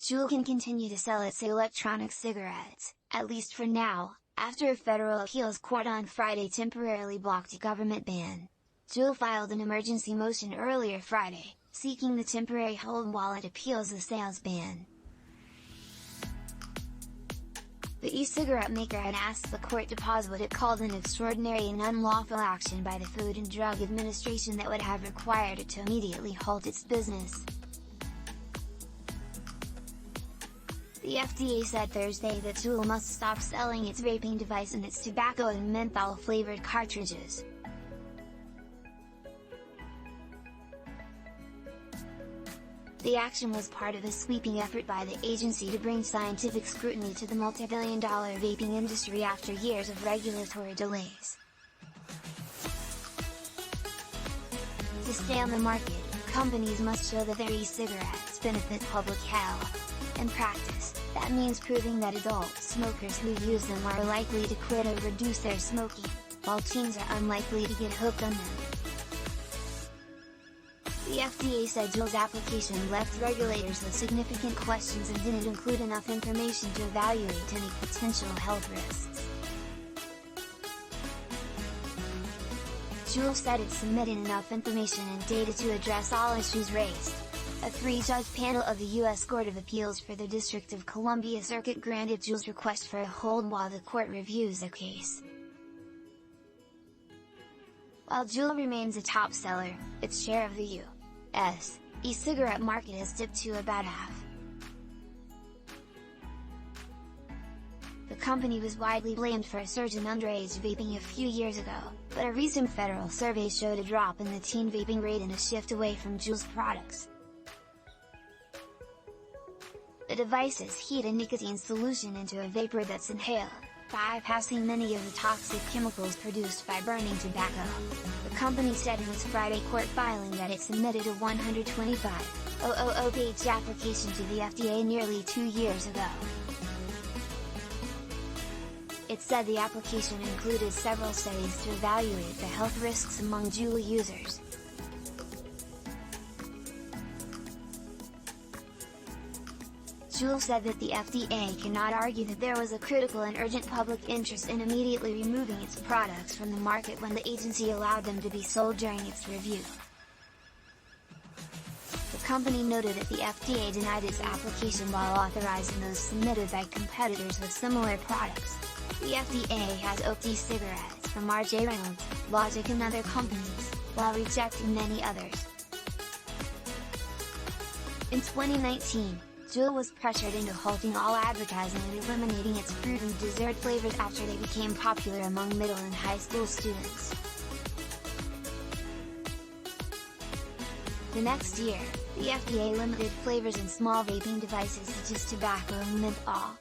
Juul can continue to sell its electronic cigarettes, at least for now, after a federal appeals court on Friday temporarily blocked a government ban. Juul filed an emergency motion earlier Friday, seeking the temporary hold while it appeals the sales ban. The e-cigarette maker had asked the court to pause what it called an extraordinary and unlawful action by the Food and Drug Administration that would have required it to immediately halt its business. The FDA said Thursday that Juul must stop selling its vaping device and its tobacco and menthol-flavored cartridges. The action was part of a sweeping effort by the agency to bring scientific scrutiny to the multibillion-dollar vaping industry after years of regulatory delays. To stay on the market, companies must show that their e-cigarettes benefit public health. In practice, that means proving that adult smokers who use them are likely to quit or reduce their smoking, while teens are unlikely to get hooked on them. The FDA said Juul's application left regulators with significant questions and didn't include enough information to evaluate any potential health risks. Juul said it submitted enough information and data to address all issues raised. A three-judge panel of the U.S. Court of Appeals for the District of Columbia Circuit granted Juul's request for a hold while the court reviews the case. While Juul remains a top seller, its share of the U.S. e-cigarette market has dipped to about half. The company was widely blamed for a surge in underage vaping a few years ago, but a recent federal survey showed a drop in the teen vaping rate and a shift away from Juul's products. The devices heat a nicotine solution into a vapor that's inhaled, bypassing many of the toxic chemicals produced by burning tobacco. The company said in its Friday court filing that it submitted a 125,000-page application to the FDA nearly 2 years ago. It said the application included several studies to evaluate the health risks among Juul users. Juul said that the FDA cannot argue that there was a critical and urgent public interest in immediately removing its products from the market when the agency allowed them to be sold during its review. The company noted that the FDA denied its application while authorizing those submitted by competitors with similar products. The FDA has oked e-cigarettes from Reynolds, Logic and other companies, while rejecting many others. In 2019, Juul was pressured into halting all advertising and eliminating its fruit and dessert flavors after they became popular among middle and high school students. The next year, the FDA limited flavors in small vaping devices such as tobacco and menthol.